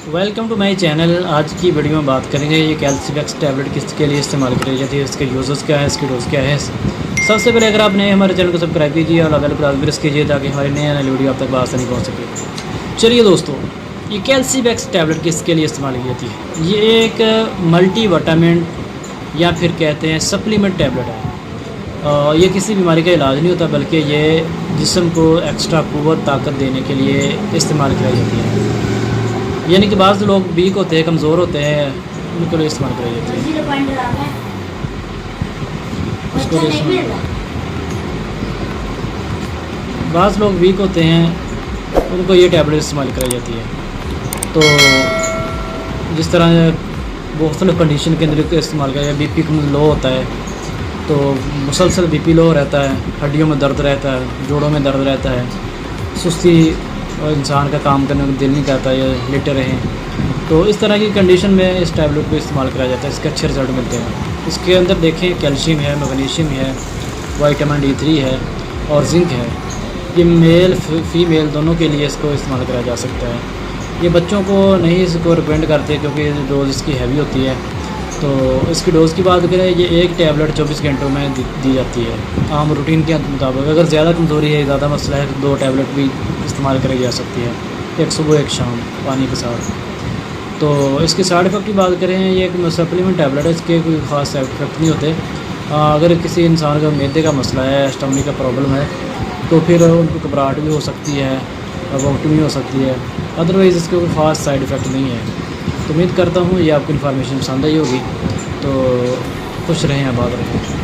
Welcome to my channel. आज की video में बात करेंगे ये कैल्सीवैक्स टैबलेट किसके लिए इस्तेमाल करी जाती है, इसके यूज़र्स क्या है, इसकी डोज क्या है। सबसे पहले अगर आप नए हमारे चैनल को सब्सक्राइब कीजिए और बेल को प्रेस कीजिए ताकि हमारी नई वीडियो आप तक आसानी पहुँच सके। चलिए दोस्तों, ये कैल्सीवैक्स टैबलेट किसके लिए इस्तेमाल की जाती है। ये एक मल्टी विटामिन या फिर कहते हैं सप्लीमेंट टैबलेट है। ये किसी बीमारी का इलाज नहीं होता, बल्कि ये जिस्म को एक्स्ट्रा क़ुव्वत ताकत देने के लिए इस्तेमाल कराई जाती है। यानी कि बाज़ लोग वीक होते हैं, कमज़ोर होते हैं, उनके लिए इस्तेमाल कराई जाती है। उसको बाज़ लोग वीक होते हैं, उनको ये टैबलेट इस्तेमाल कराई जाती है। तो जिस तरह मुख्तलिफ़ कंडीशन के अंदर इस्तेमाल किया जाए, बीपी लो होता है तो मुसलसल बीपी लो रहता है, हड्डियों में दर्द रहता है, जोड़ों में दर्द रहता है, सुस्ती और इंसान का काम करने को दिल नहीं करता या लेटे रहें, तो इस तरह की कंडीशन में इस टैबलेट को इस्तेमाल कराया जाता है। इसके अच्छे रिज़ल्ट मिलते हैं। इसके अंदर देखें कैल्शियम है, मैग्नीशियम है, विटामिन D3 है और जिंक है। ये मेल फीमेल दोनों के लिए इसको इस्तेमाल कराया जा सकता है। ये बच्चों को नहीं इसको रिकमेंड करते क्योंकि डोज इसकी हैवी होती है। तो इसकी डोज़ की बात करें, ये एक टैबलेट 24 घंटों में दी जाती है आम रूटीन के मुताबिक। अगर ज़्यादा कमज़ोरी है, ज़्यादा मसला है, तो 2 टैबलेट भी इस्तेमाल करी जा सकती है, एक सुबह एक शाम पानी के साथ। तो इसके साइड इफ़ेक्ट की बात करें, ये एक सप्लीमेंट टैबलेट है, इसके कोई ख़ास साइड इफ़ेक्ट नहीं होते। अगर किसी इंसान का मैदे का मसला है, स्टमनी का प्रॉब्लम है, तो फिर उनको घबराहट भी हो सकती है, वोमिटिंग भी हो सकती है। अदरवाइज़ इसके कोई ख़ास साइड इफ़ेक्ट नहीं है। तो उम्मीद करता हूँ ये आपको इन्फॉर्मेशन पसंद आई होगी। तो खुश रहें, आबाद रहें।